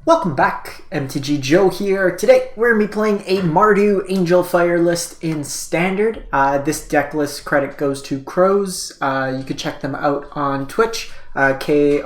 Welcome back, MTG Joe here. Today we're going to be playing a Mardu Angelfire list in Standard. This deck list credit goes to Krowz. You can check them out on Twitch, Krowz.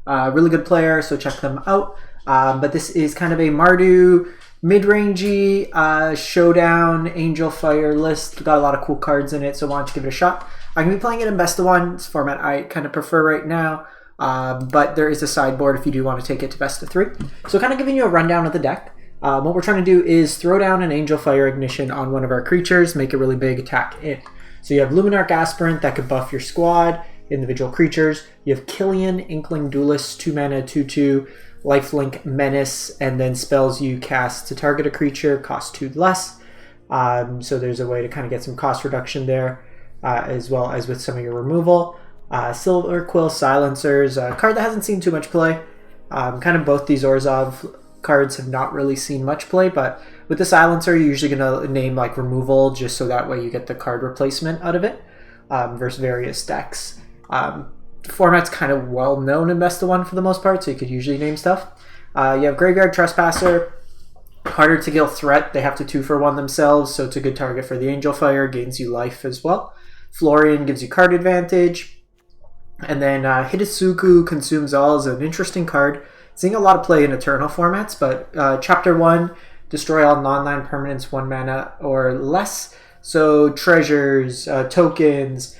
Really good player, so check them out. But this is kind of a Mardu mid-rangey showdown Angelfire list. Got a lot of cool cards in it, so I wanted to give it a shot. I'm going to be playing it in best of one. It's a format I kind of prefer right now. But there is a sideboard if you do want to take it to best of three. So kind of giving you a rundown of the deck. What we're trying to do is throw down an Angelfire Ignition on one of our creatures, make a really big attack in. So you have Luminarch Aspirant that could buff your squad, individual creatures. You have Killian, Inkling Duelist, 2 mana, 2/2, Lifelink Menace, and then spells you cast to target a creature cost 2 less. So there's a way to kind of get some cost reduction there, as well as with some of your removal. Silver Quill Silencers, a card that hasn't seen too much play. Kind of both these Orzhov cards have not really seen much play, but with the Silencer, you're usually going to name like removal just so that way you get the card replacement out of it versus various decks. Format's kind of well known in best of one for the most part, so you could usually name stuff. You have Graveyard Trespasser, harder to kill threat. They have to 2-for-1 themselves, so it's a good target for the Angelfire, gains you life as well. Florian gives you card advantage. And then Hidetsugu Consumes All is an interesting card. Seeing a lot of play in Eternal formats, but Chapter 1, destroy all non-land permanents 1 mana or less. So treasures, tokens,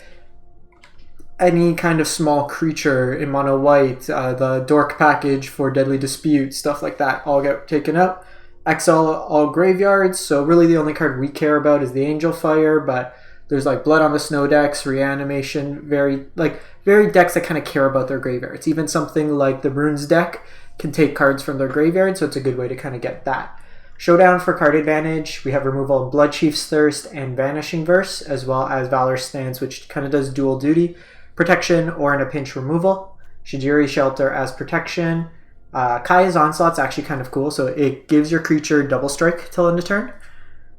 any kind of small creature in mono white, the Dork package for Deadly Dispute, stuff like that all get taken out. Exile all graveyards, so really the only card we care about is the Angelfire, but there's like Blood on the Snow decks, Reanimation, very decks that kind of care about their graveyards. Even something like the Runes deck can take cards from their graveyard, so it's a good way to kind of get that. Showdown for card advantage, we have removal of Bloodchief's Thirst and Vanishing Verse, as well as Valor's Stance, which kind of does dual duty. Protection or in a pinch removal. Shijiri Shelter as protection. Kaya's Onslaught's actually kind of cool, so it gives your creature double strike till end of turn.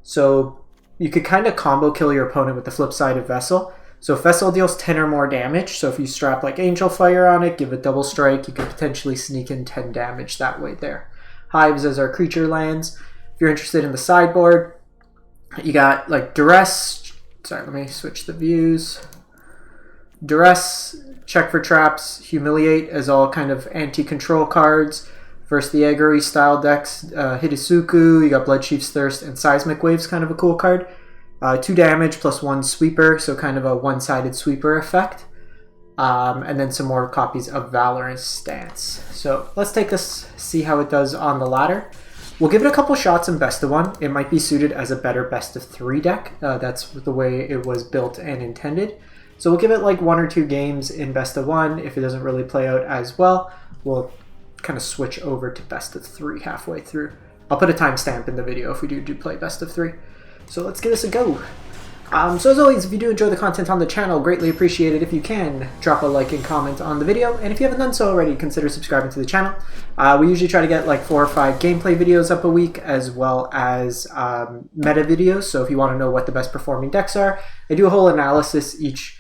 So you could kind of combo kill your opponent with the flip side of Vessel. So if Vessel deals 10 or more damage, so if you strap like Angelfire on it, give it double strike, you could potentially sneak in 10 damage that way there. Hives as our creature lands. If you're interested in the sideboard, you got like Duress. Sorry, let me switch the views. Duress, check for traps, Humiliate as all kind of anti-control cards. Versus the aggro style decks, Hidetsugu, you got Bloodchief's Thirst, and Seismic Wave's kind of a cool card. 2 damage plus 1 sweeper, so kind of a one-sided sweeper effect. And then some more copies of Valor's Stance. So let's take this, see how it does on the ladder. We'll give it a couple shots in best of one. It might be suited as a better best of 3 deck. That's the way it was built and intended. So we'll give it like 1 or 2 games in best of 1. If it doesn't really play out as well, we'll kind of switch over to best of 3 halfway through. I'll put a timestamp in the video if we do play best of 3. So let's give this a go. So as always, if you do enjoy the content on the channel, greatly appreciate it if you can drop a like and comment on the video. And if you haven't done so already, consider subscribing to the channel. We usually try to get like 4 or 5 gameplay videos up a week, as well as meta videos. So if you want to know what the best performing decks are, I do a whole analysis each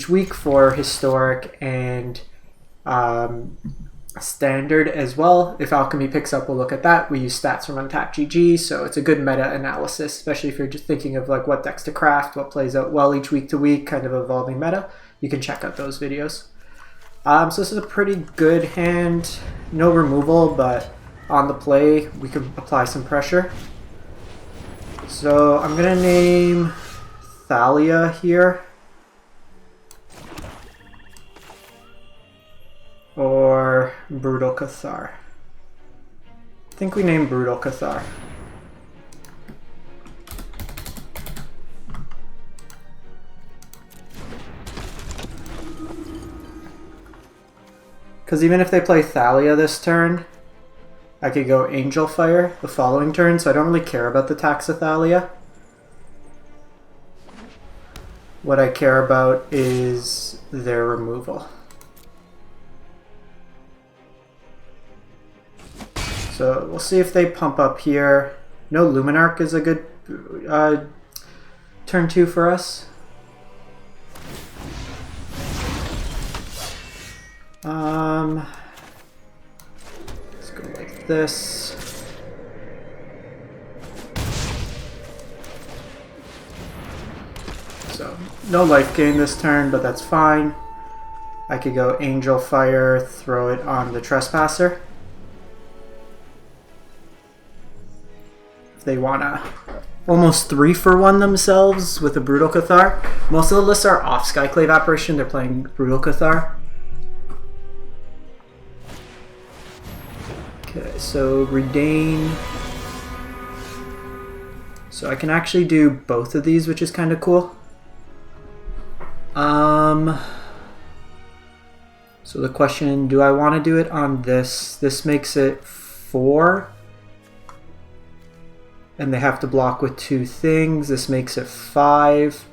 week for historic and Standard as well. If Alchemy picks up, we'll look at that. We use stats from UntapedGG, so it's a good meta analysis, especially if you're just thinking of like what decks to craft, what plays out well each week to week, kind of evolving meta. You can check out those videos. So this is a pretty good hand. No removal, but on the play we can apply some pressure. So I'm gonna name Thalia here. Or Brutal Qathar. I think we named Brutal Qathar. Because even if they play Thalia this turn, I could go Angelfire the following turn, so I don't really care about the tax of Thalia. What I care about is their removal. So we'll see if they pump up here. No, Luminarch is a good turn 2 for us. with this. So, no life gain this turn, but that's fine. I could go Angelfire, throw it on the Trespasser. If they wanna almost 3-for-1 themselves with a Brutal Qathar. Most of the lists are off Skyclave Apparition, they're playing Brutal Qathar. Okay, so Redain. So I can actually do both of these, which is kind of cool. So the question, do I want to do it on this? This makes it 4. And they have to block with 2 things. This makes it 5.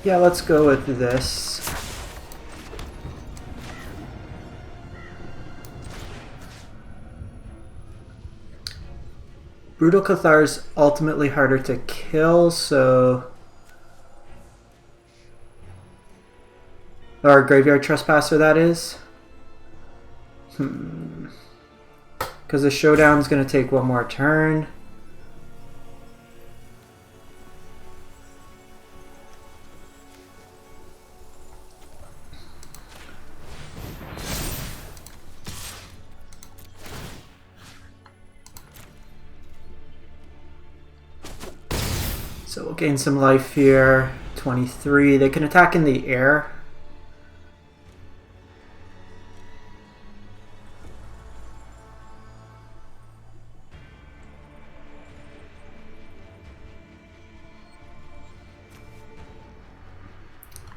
Yeah, let's go with this. Brutal Qathar is ultimately harder to kill, so... Or Graveyard Trespasser, that is. Because the Showdown's going to take one more turn. So we'll gain some life here. 23. They can attack in the air.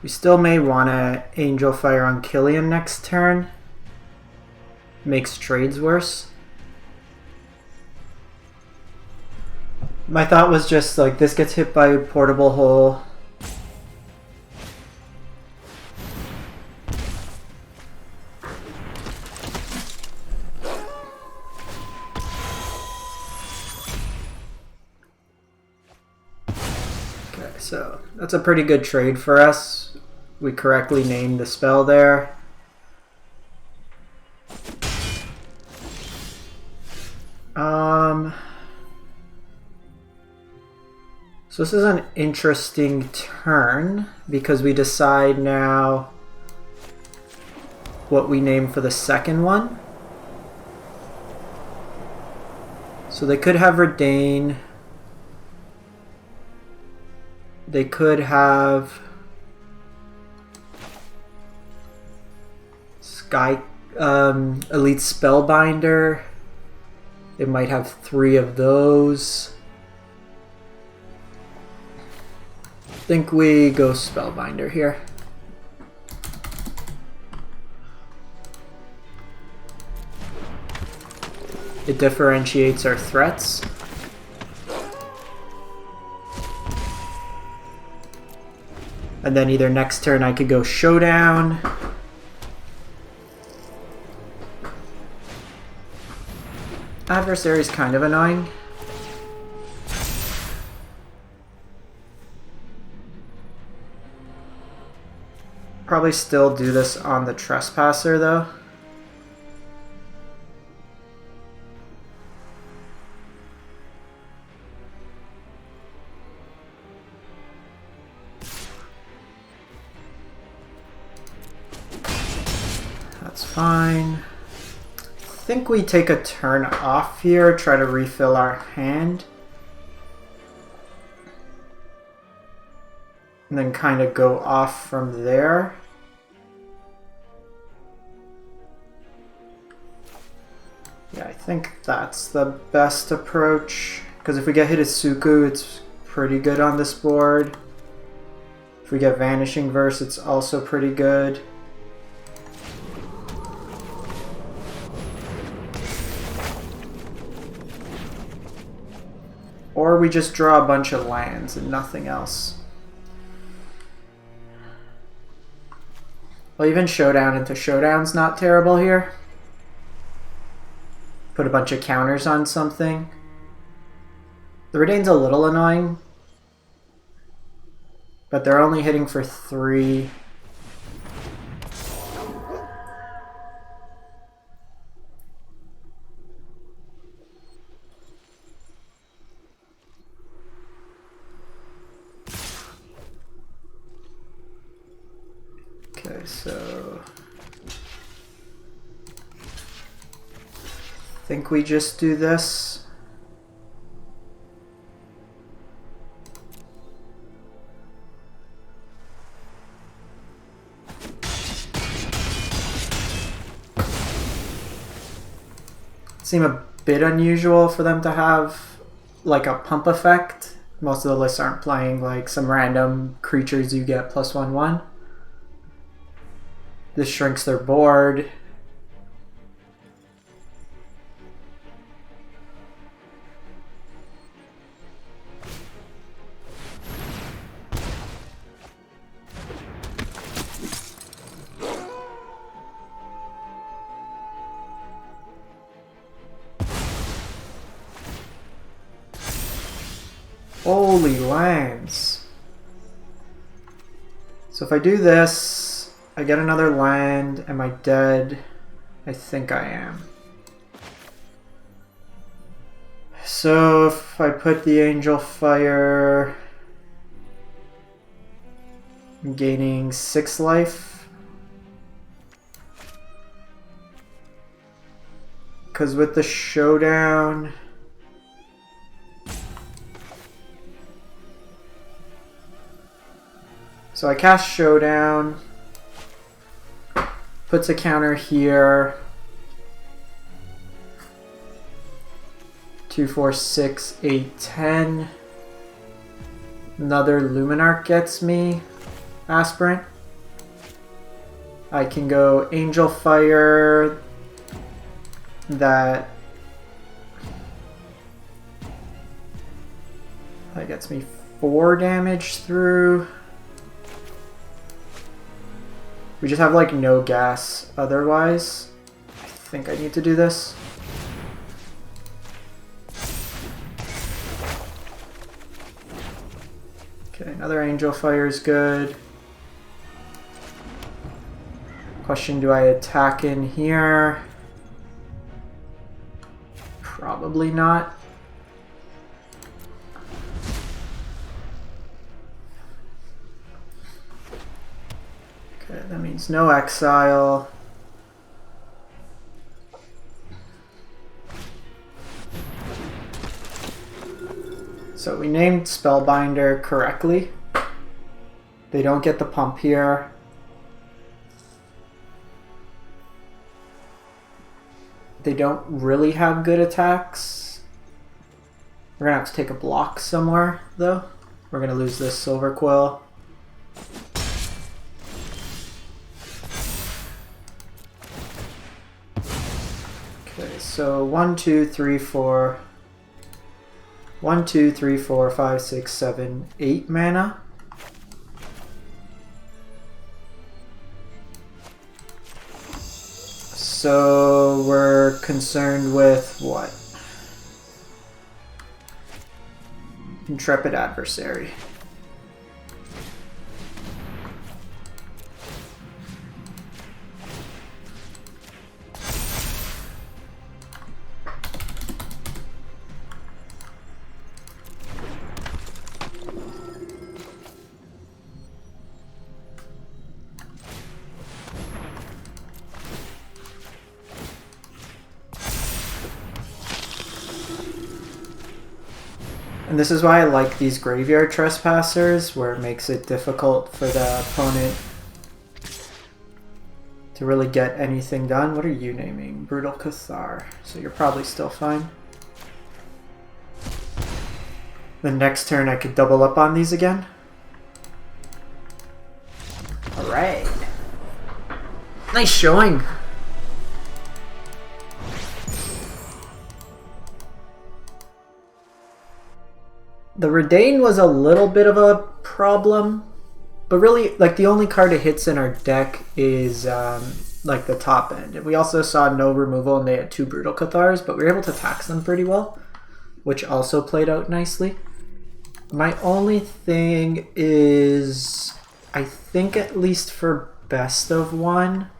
We still may want to Angelfire on Killian next turn. Makes trades worse. My thought was just like this gets hit by a portable hole. Okay, so that's a pretty good trade for us. We correctly named the spell there. So this is an interesting turn because we decide now what we name for the second one. So they could have Redain. They could have Elite Spellbinder. They might have 3 of those. I think we go Spellbinder here. It differentiates our threats. And then either next turn I could go Showdown. Adversary is kind of annoying. Probably still do this on the Trespasser though. That's fine. I think we take a turn off here, try to refill our hand. And then kind of go off from there. Yeah, I think that's the best approach. Because if we get Hidetsuku, it's pretty good on this board. If we get Vanishing Verse, it's also pretty good. Or we just draw a bunch of lands and nothing else. Well, even Showdown into Showdown's not terrible here. Put a bunch of counters on something. The Redain's a little annoying, but they're only hitting for 3. so I think we just do this. Seem a bit unusual for them to have like a pump effect. Most of the lists aren't playing like some random creatures you get +1/1. This shrinks their board. Holy lands. So if I do this, I get another land. Am I dead? I think I am. So if I put the Angelfire, I'm gaining 6 life. Because with the showdown, so I cast Showdown, puts a counter here, 2, 4, 6, 8, 10. Another Luminarch gets me Aspirant. I can go Angelfire, that gets me 4 damage through. We just have like no gas otherwise. I think I need to do this. Okay, another Angelfire is good. Question, do I attack in here? Probably not. Okay, that means no exile. So we named Spellbinder correctly. They don't get the pump here. They don't really have good attacks. We're gonna have to take a block somewhere though. We're gonna lose this Silver Quill. Okay, so 1, 2, 3, 4. 1, 2, 3, 4, 5, 6, 7, 8 mana. So we're concerned with what? Intrepid Adversary. And this is why I like these Graveyard Trespassers, where it makes it difficult for the opponent to really get anything done. What are you naming? Brutal Qathar. So you're probably still fine. The next turn I could double up on these again. Alright. Nice showing. The Redain was a little bit of a problem, but really, like, the only card it hits in our deck is like the top end. And we also saw no removal, and they had 2 Brutal Cathars, but we were able to tax them pretty well, which also played out nicely. My only thing is, I think at least for best of 1,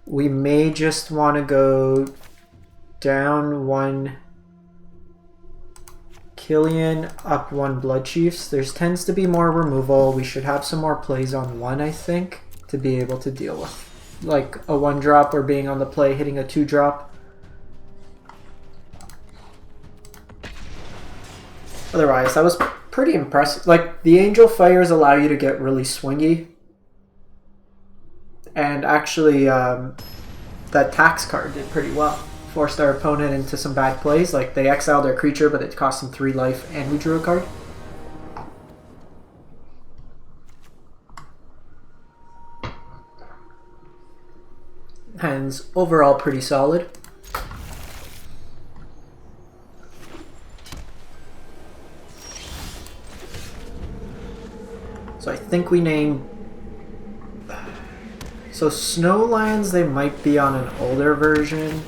we may just want to go down 1 Killian, up 1 Blood Chiefs. There tends to be more removal. We should have some more plays on 1, I think. to be able to deal with, like a 1-drop or being on the play hitting a 2-drop. Otherwise, that was pretty impressive. Like, the Angelfires allow you to get really swingy. And actually, that tax card did pretty well. Forced our opponent into some bad plays. Like, they exiled their creature, but it cost them 3 life, and we drew a card. Hands overall pretty solid. So I think we name... So Snowlands, they might be on an older version.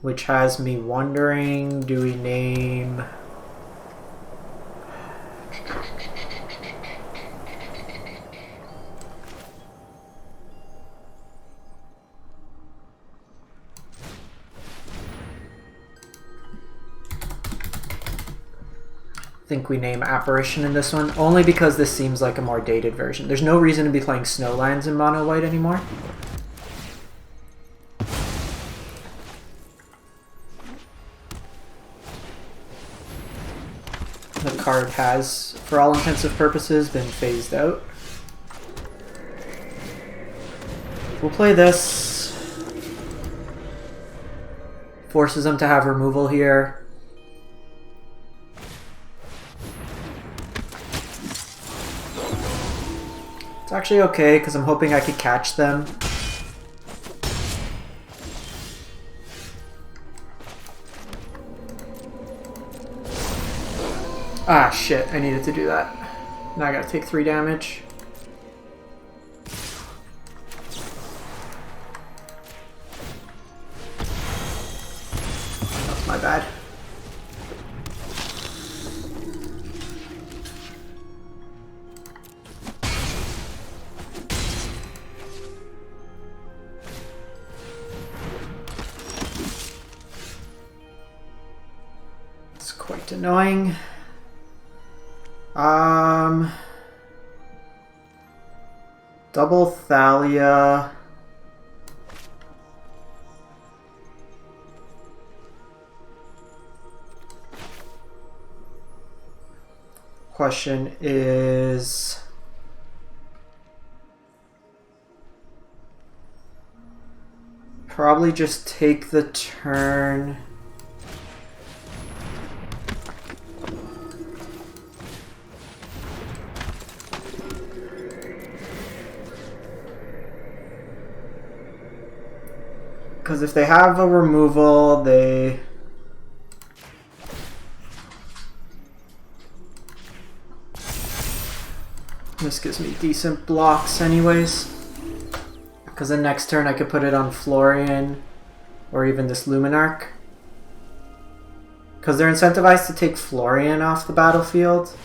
Which has me wondering, do we name... I think we name Apparition in this one, only because this seems like a more dated version. There's no reason to be playing Snowlands in mono white anymore. The card has, for all intensive purposes, been phased out. We'll play this. Forces them to have removal here. It's actually okay, because I'm hoping I could catch them. Ah, shit. I needed to do that. Now I gotta take 3 damage. That's my bad. It's quite annoying. Double Thalia. Question is... Probably just take the turn. Because if they have a removal, they... This gives me decent blocks anyways. Because then next turn I could put it on Florian or even this Luminarch. Because they're incentivized to take Florian off the battlefield.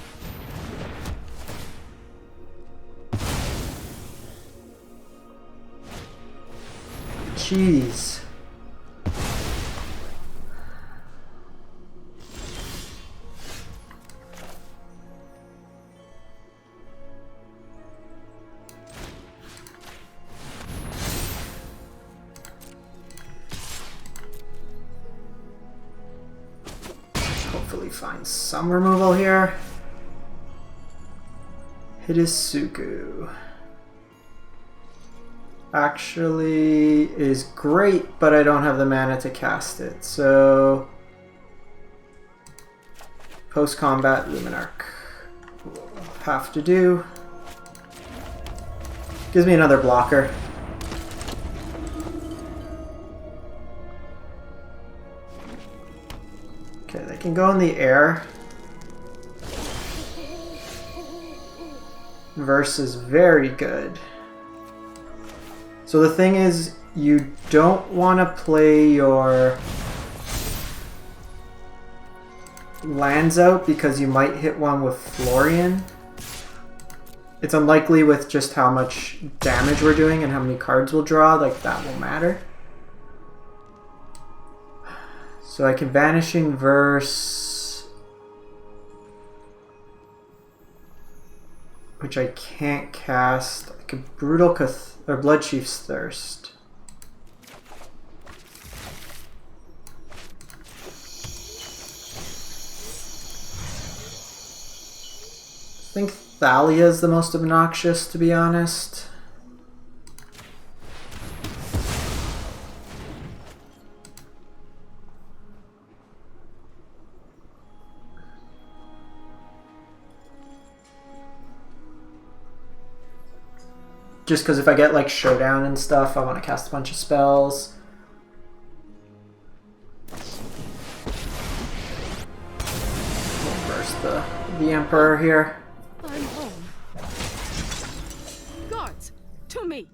Jeez. Hopefully find some removal here. Hidetsugu. Actually is great, but I don't have the mana to cast it, so post-combat Luminarch will have to do. Gives me another blocker. Okay, they can go in the air. Verse is very good. So the thing is, you don't want to play your lands out because you might hit one with Florian. It's unlikely with just how much damage we're doing and how many cards we'll draw, like that will matter. So I can Vanishing Verse. which I can't cast. I could Brutal Qathar or Bloodchief's Thirst. I think Thalia is the most obnoxious, to be honest. Just because if I get like Showdown and stuff, I want to cast a bunch of spells. We'll burst the Emperor here. I'm home. Guards, to me.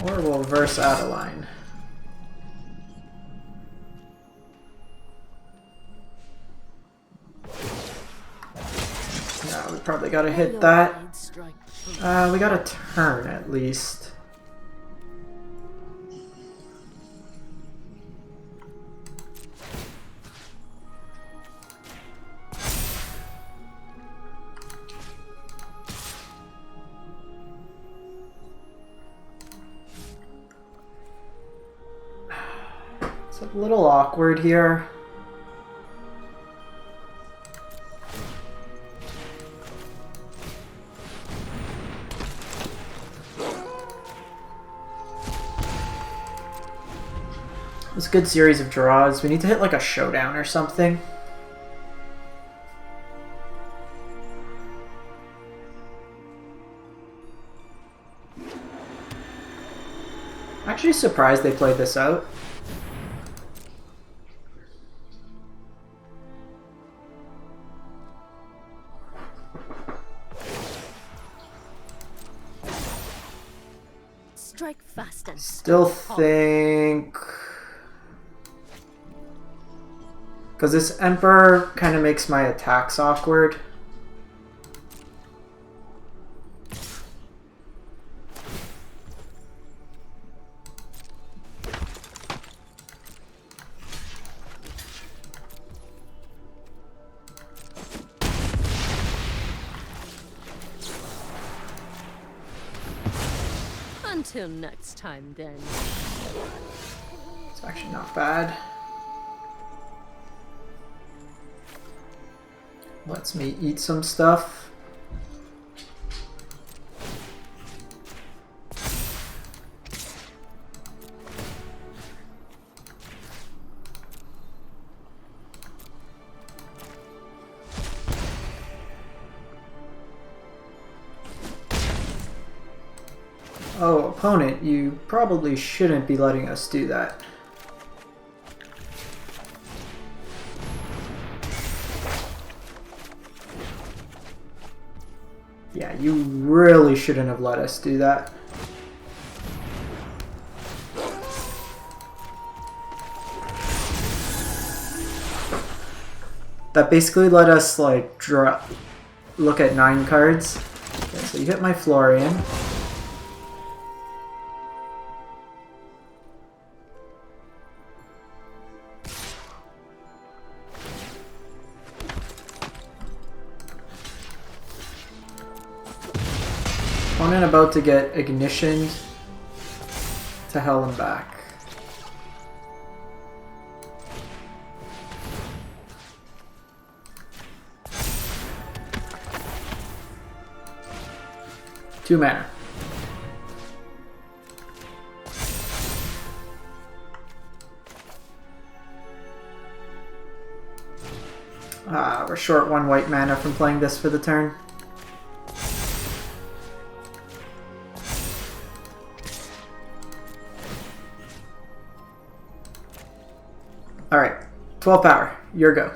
Or we'll verse Adeline. Yeah, we probably gotta hit that. We got a turn at least. It's a little awkward here. It's a good series of draws. We need to hit like a Showdown or something. I'm actually surprised they played this out. Strike fast and Still think... Because this Emperor kind of makes my attacks awkward. until next time then. It's actually not bad. Lets me eat some stuff. Oh, opponent, you probably shouldn't be letting us do that. Yeah, you really shouldn't have let us do that. That basically let us like look at 9 cards. Okay, so you hit my Florian. Opponent about to get ignitioned to hell and back. Two mana. We're short 1 white mana from playing this for the turn. Alright, 12 power, your go.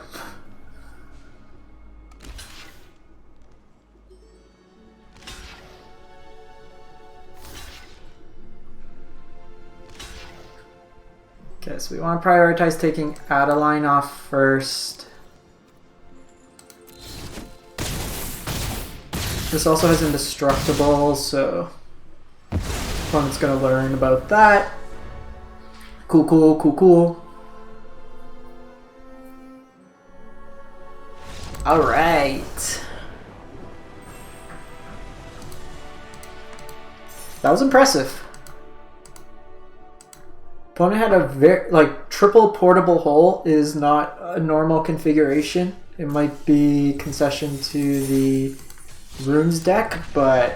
Okay, so we want to prioritize taking Adeline off first. This also has Indestructible, so opponent's gonna learn about that. Cool, cool, cool, cool. All right. That was impressive. Opponent had a very, like, triple portable hole is not a normal configuration. It might be concession to the runes deck, but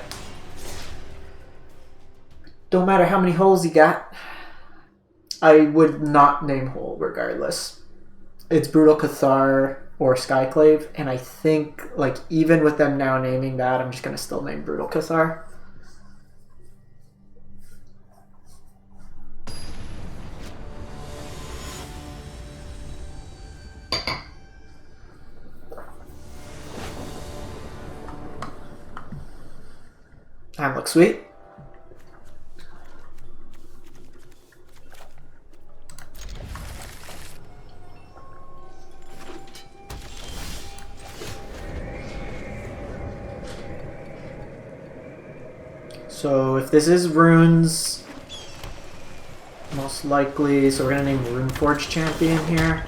don't matter how many holes you got, I would not name hole regardless. It's Brutal Qathar or Skyclave, and I think, like, even with them now naming that, I'm just going to still name Brutal Qathar. That looks sweet. So if this is runes, most likely, so we're gonna name Runeforge Champion here.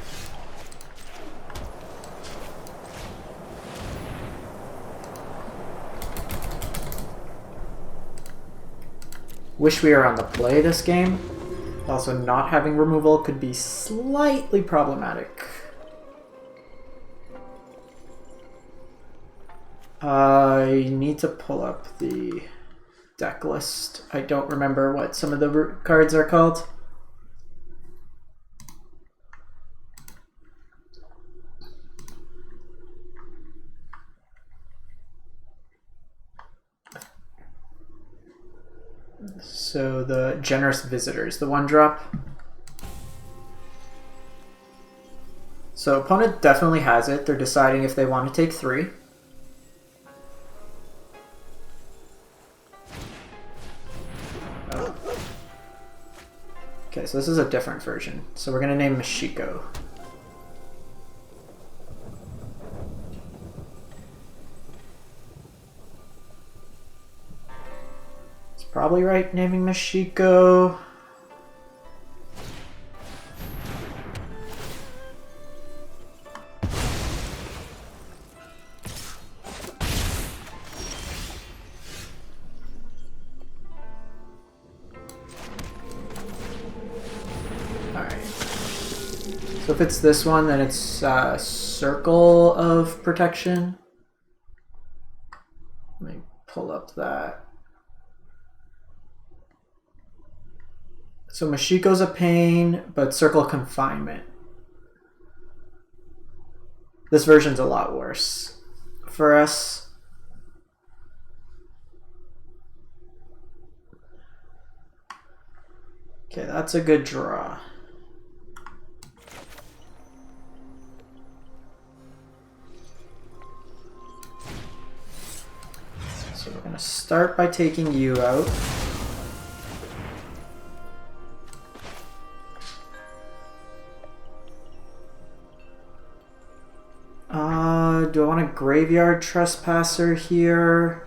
Wish we were on the play this game. Also, not having removal could be slightly problematic. I need to pull up the deck list. I don't remember what some of the cards are called. So the Generous Visitors, the 1-drop. So opponent definitely has it. They're deciding if they want to take 3. Oh. Okay, so this is a different version. So we're going to name Mashiko. Probably right naming Mashiko. Alright. So if it's this one, then it's Circle of Protection. Let me pull up that. So Mashiko's a pain, but Circle Confinement. This version's a lot worse for us. Okay, that's a good draw. So we're gonna start by taking you out. Do I want a Graveyard Trespasser here?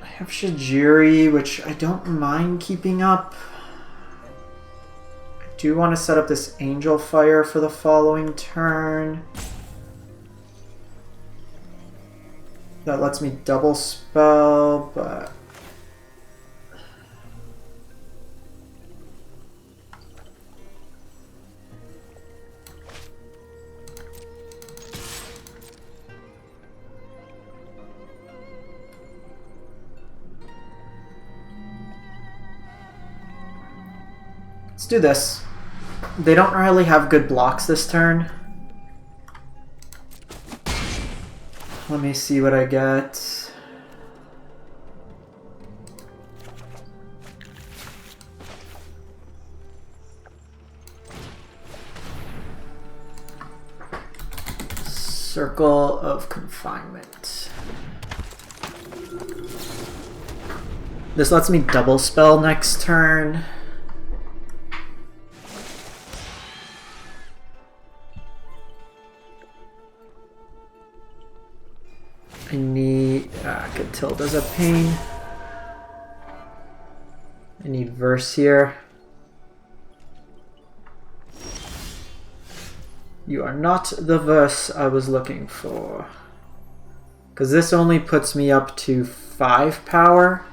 I have Shijiri, which I don't mind keeping up. I do want to set up this Angelfire for the following turn. That lets me double spell, but... Let's do this. They don't really have good blocks this turn. Let me see what I get. Circle of Confinement. This lets me double spell next turn. I need Catilda's a pain. I need Verse here. You are not the verse I was looking for. Because this only puts me up to 5 power.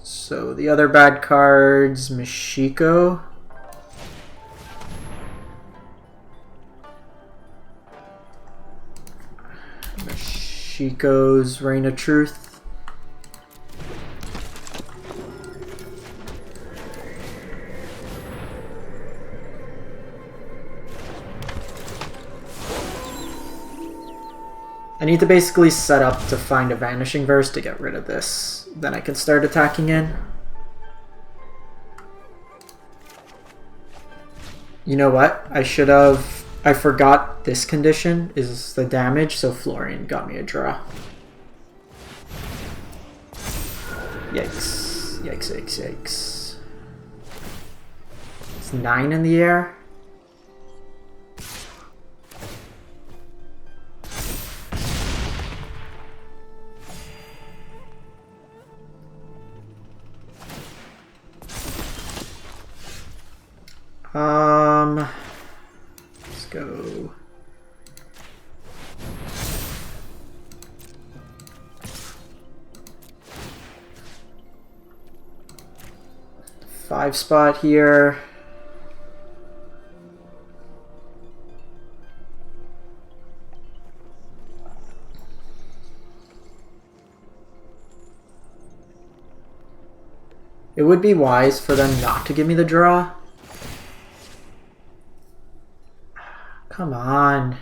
So the other bad cards, Mishiko. Mishiko's Reign of Truth. I need to basically set up to find a Vanishing Verse to get rid of this. Then I can start attacking in. You know what? I forgot this condition is the damage, so Florian got me a draw. Yikes. Yikes, yikes, yikes. It's 9 in the air. Let's go. Five spot here. It would be wise for them not to give me the draw. Come on.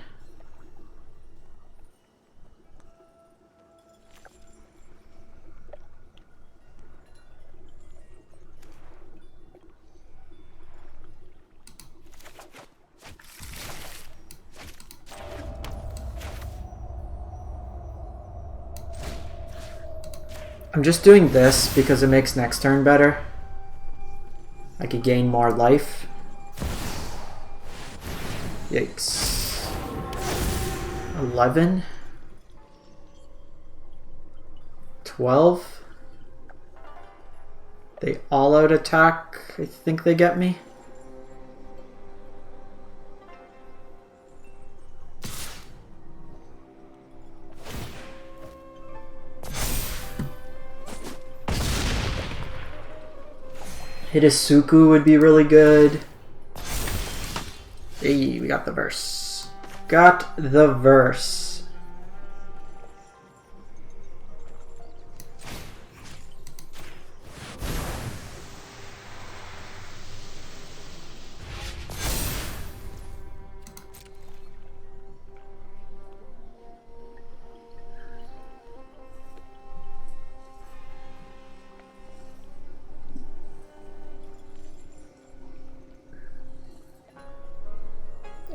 I'm just doing this because it makes next turn better. I could gain more life. Yikes. 11. 12. They all out attack. I think they get me. Hidasuku would be really good. Hey, we got the verse. Got the verse.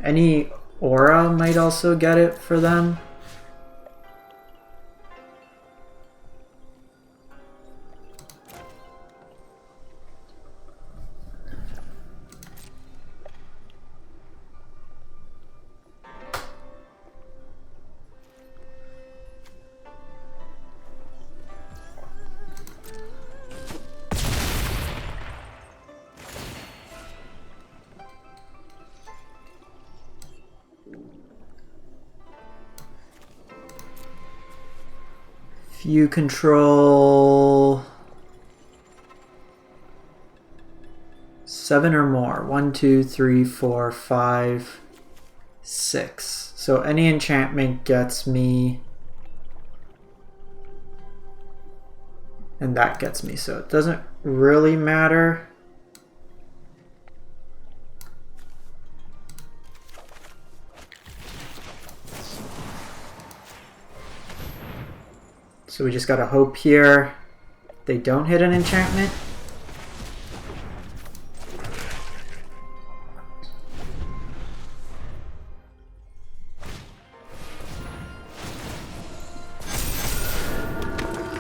Any aura might also get it for them. You control 7 or more. 1, 2, 3, 4, 5, 6. So any enchantment gets me, and that gets me. So it doesn't really matter. So we just gotta hope here they don't hit an enchantment.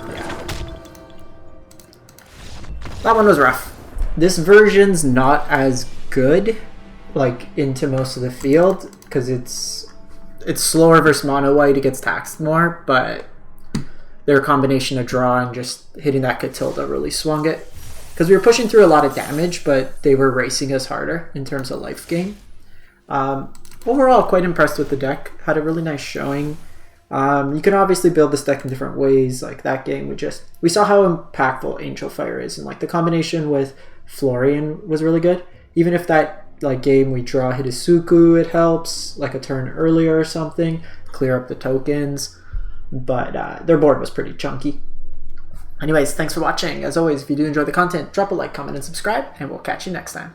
Yeah. That one was rough. This version's not as good, like, into most of the field, because it's slower versus mono white, it gets taxed more, but their combination of draw and just hitting that Catilda really swung it. Because we were pushing through a lot of damage, but they were racing us harder in terms of life gain. Overall, quite impressed with the deck. Had a really nice showing. You can obviously build this deck in different ways. Like that game, we saw how impactful Angelfire is, and like the combination with Florian was really good. Even if that like game we draw Hidisuku, it helps like a turn earlier or something, clear up the tokens. But their board was pretty chunky. Anyways, thanks for watching. As always, if you do enjoy the content, drop a like, comment, and subscribe, and we'll catch you next time.